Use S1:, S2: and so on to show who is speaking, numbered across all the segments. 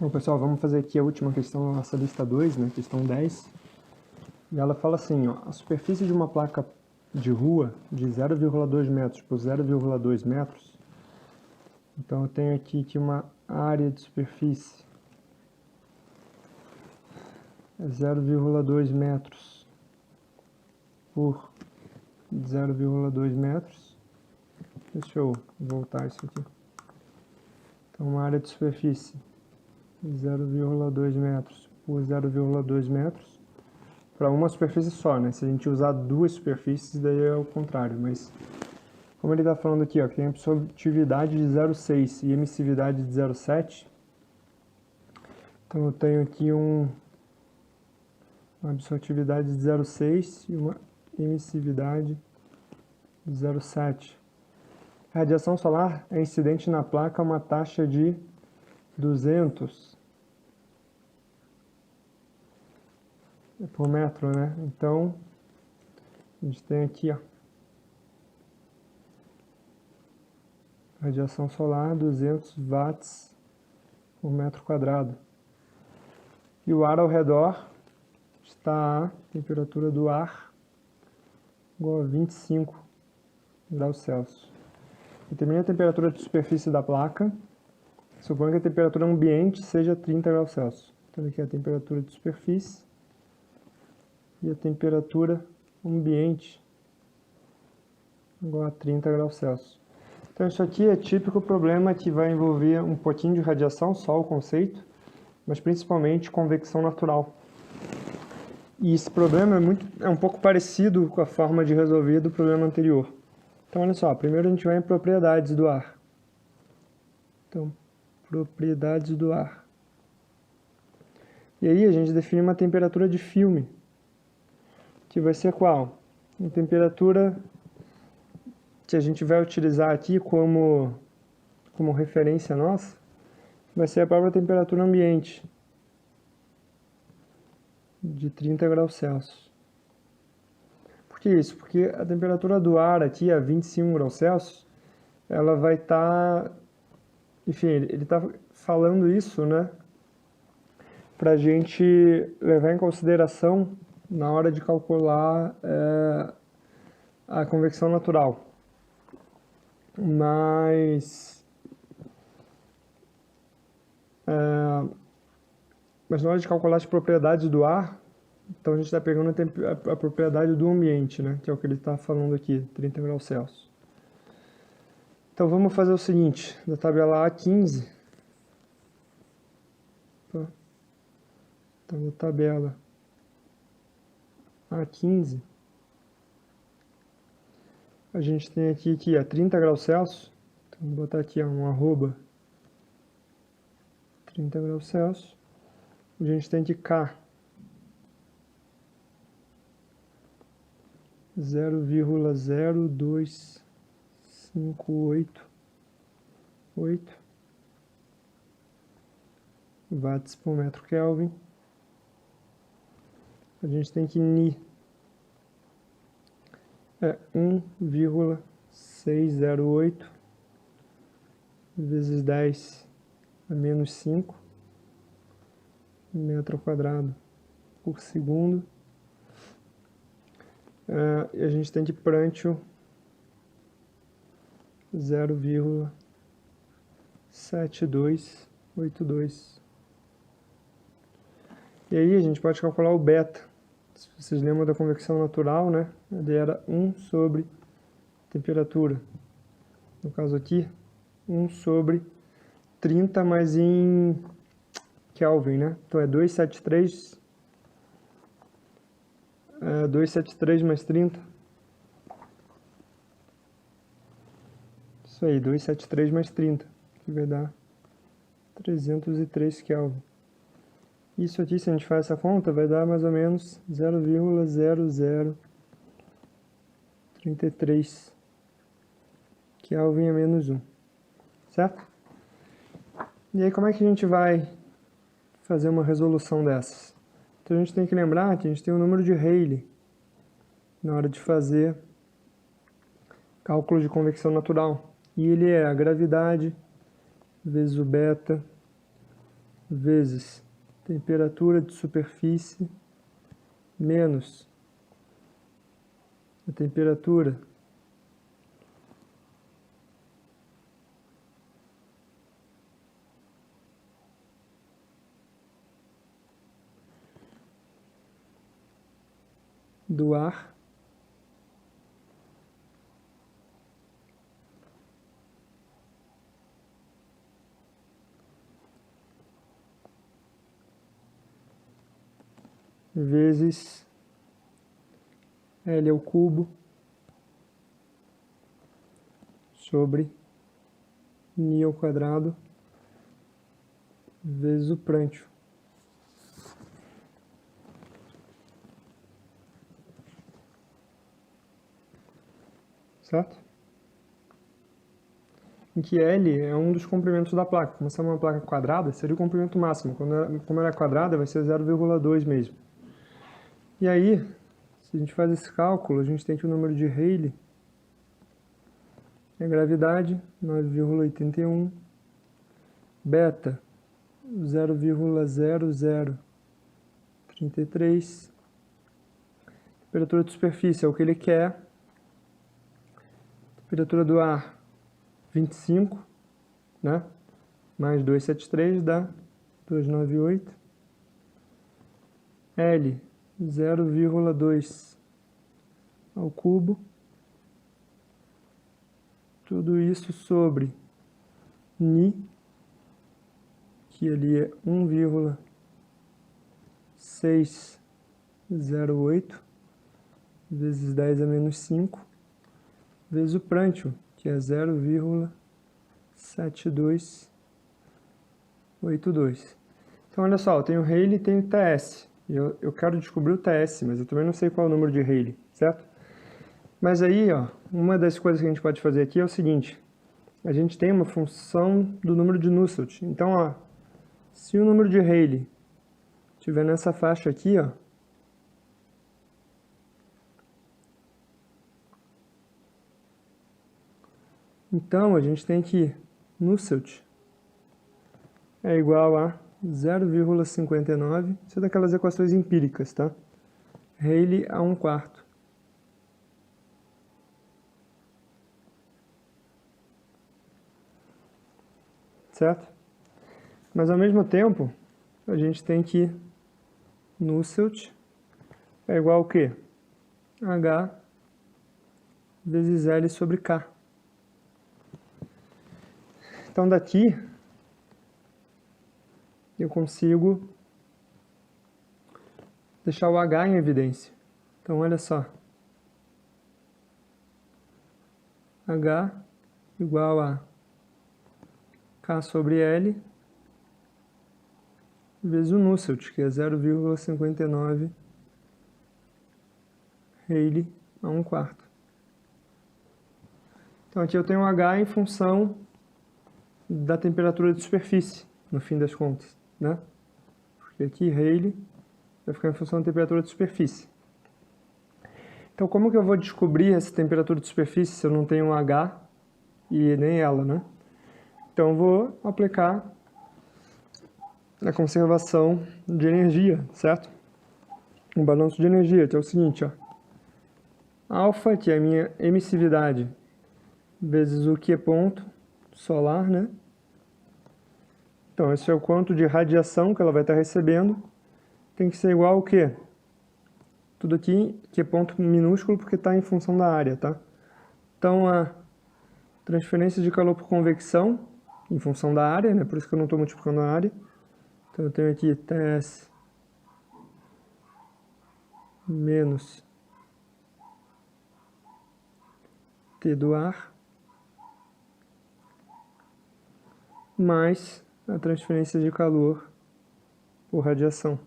S1: Bom, pessoal, vamos fazer aqui a última questão da nossa lista 2, né, questão 10. E ela fala assim, ó, a superfície de uma placa de rua de 0,2 metros por 0,2 metros. Então eu tenho aqui que uma área de superfície é 0,2 metros por 0,2 metros. Deixa eu voltar isso aqui. Então uma área de superfície 0,2 metros por 0,2 metros para uma superfície só, né? Se a gente usar duas superfícies, daí é o contrário, mas como ele está falando aqui, ó, que tem absortividade de 0,6 e emissividade de 0,7, então eu tenho aqui uma absortividade de 0,6 e uma emissividade de 0,7. A radiação solar é incidente na placa a uma taxa de 200 por metro, né? Então, a gente tem aqui, ó, radiação solar 200 watts por metro quadrado. E o ar ao redor está a temperatura do ar igual a 25 graus Celsius. Determine a temperatura de superfície da placa. Suponha que a temperatura ambiente seja 30 graus Celsius. Então aqui é a temperatura de superfície e a temperatura ambiente igual a 30 graus Celsius. Então isso aqui é típico problema que vai envolver um pouquinho de radiação, só o conceito, mas principalmente convecção natural. E esse problema é um pouco parecido com a forma de resolver do problema anterior. Então olha só, primeiro a gente vai em propriedades do ar. Então, propriedades do ar. E aí a gente define uma temperatura de filme, que vai ser qual? Uma temperatura que a gente vai utilizar aqui como referência nossa, vai ser a própria temperatura ambiente, de 30 graus Celsius. Por que isso? Porque a temperatura do ar aqui, a 25 graus Celsius, ela vai estar... Enfim, ele está falando isso, né, para a gente levar em consideração na hora de calcular a convecção natural. Mas na hora de calcular as propriedades do ar, então a gente está pegando a propriedade do ambiente, né, que é o que ele está falando aqui, 30 graus Celsius. Então vamos fazer o seguinte, da tabela A15, então da tabela A15, a gente tem aqui que é 30 graus Celsius, então vou botar aqui um arroba 30 graus Celsius, a gente tem que K 0,0258 watts por metro Kelvin. A gente tem que Ni é 1,608 vezes 10 a menos 5 metro quadrado por segundo. E a gente tem que Prandtl 0,7282. E aí a gente pode calcular o beta. Se vocês lembram da convecção natural, né? Ele era 1 sobre temperatura. No caso aqui, 1 sobre 30, mas em Kelvin, né? Então é 273 mais 30. Isso aí, 273 mais 30, que vai dar 303 Kelvin. Isso aqui, se a gente faz essa conta, vai dar mais ou menos 0,0033 Kelvin a menos 1, certo? E aí como é que a gente vai fazer uma resolução dessas? Então a gente tem que lembrar que a gente tem o número de Rayleigh na hora de fazer cálculo de convecção natural. E ele é a gravidade vezes o beta vezes temperatura de superfície menos a temperatura do ar vezes L ao cubo sobre Ni ao quadrado vezes o Prandtl. Certo? Em que L é um dos comprimentos da placa. Como se é uma placa quadrada, seria o comprimento máximo. Como ela é quadrada, vai ser 0,2 mesmo. E aí, se a gente faz esse cálculo, a gente tem que o número de Rayleigh é gravidade, 9,81, beta, 0,0033, temperatura de superfície é o que ele quer, temperatura do ar, 25, né? Mais 273 dá 298, L, 0,2 ao cubo, tudo isso sobre Ni, que ali é 1,608 vezes 10 a menos 5, vezes o Prandtl, que é 0,7282. Então, olha só, eu tenho Rayleigh e tenho TS. Eu quero descobrir o TS, mas eu também não sei qual é o número de Rayleigh, certo? Mas aí, ó, uma das coisas que a gente pode fazer aqui é o seguinte. A gente tem uma função do número de Nusselt. Então, ó, se o número de Rayleigh estiver nessa faixa aqui, ó, então a gente tem que Nusselt é igual a 0,59, isso é daquelas equações empíricas, tá? Rayleigh a 1/4. Certo? Mas ao mesmo tempo, a gente tem que Nusselt é igual ao quê? H vezes L sobre K. Então daqui eu consigo deixar o H em evidência. Então olha só. H igual a K sobre L vezes o Nusselt, que é 0,59 Rayleigh a 1/4. Então aqui eu tenho um H em função da temperatura de superfície, no fim das contas, né? Porque aqui Rayleigh vai ficar em função da temperatura de superfície. Então como que eu vou descobrir essa temperatura de superfície se eu não tenho um H e nem ela, né? Então eu vou aplicar a conservação de energia, certo? Um balanço de energia, que é o seguinte, ó. Alfa, que é a minha emissividade, vezes o Q ponto solar, né? Então, esse é o quanto de radiação que ela vai estar recebendo. Tem que ser igual ao quê? Tudo aqui, Q ponto minúsculo, porque está em função da área, tá? Então, a transferência de calor por convecção, em função da área, né? Por isso que eu não estou multiplicando a área. Então, eu tenho aqui TS menos T do ar, mais a transferência de calor por radiação.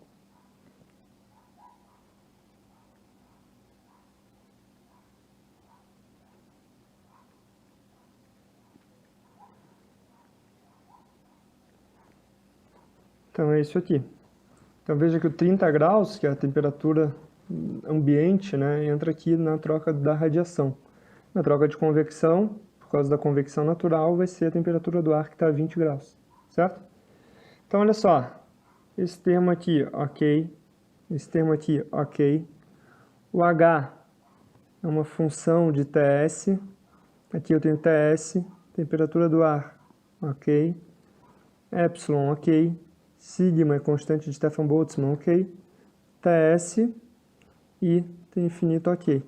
S1: Então é isso aqui. Então veja que o 30 graus, que é a temperatura ambiente, né, entra aqui na troca da radiação. Na troca de convecção, por causa da convecção natural, vai ser a temperatura do ar que está a 20 graus, certo? Então, olha só, esse termo aqui, ok, esse termo aqui, ok. O H é uma função de TS, aqui eu tenho TS, temperatura do ar, ok. Epsilon, ok. Sigma é constante de Stefan Boltzmann, ok. TS e T infinito, ok.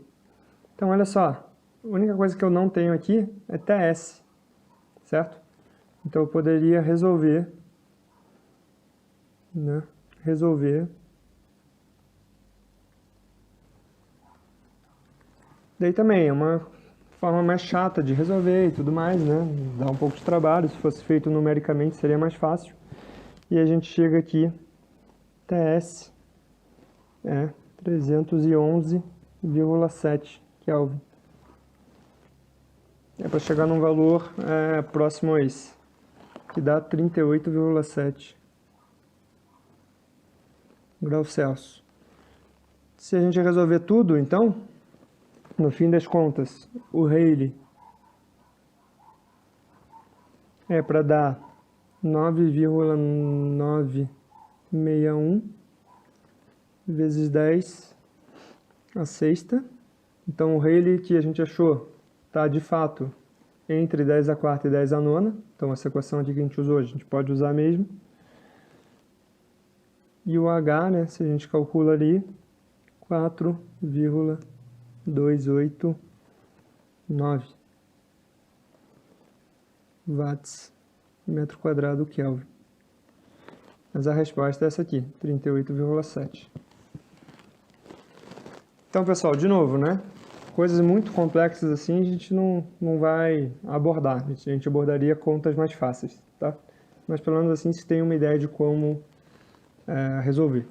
S1: Então, olha só, a única coisa que eu não tenho aqui é TS, certo? Então, eu poderia resolver, né? Daí também é uma forma mais chata de resolver e tudo mais, né? Dá um pouco de trabalho, se fosse feito numericamente seria mais fácil. E a gente chega aqui, TS é 311,7 Kelvin. É para chegar num valor próximo a esse, que dá 38,7 graus Celsius. Se a gente resolver tudo, então, no fim das contas, o Rayleigh é para dar 9,961 vezes 10 a sexta. Então, o Rayleigh que a gente achou está, de fato, entre 10 a quarta e 10 a nona. Então, essa equação aqui que a gente usou, a gente pode usar mesmo. E o H, né, se a gente calcula ali, 4,289 watts metro quadrado Kelvin. Mas a resposta é essa aqui, 38,7. Então, pessoal, de novo, né? Coisas muito complexas assim a gente não vai abordar. A gente abordaria contas mais fáceis, tá? Mas pelo menos assim se tem uma ideia de como resolver.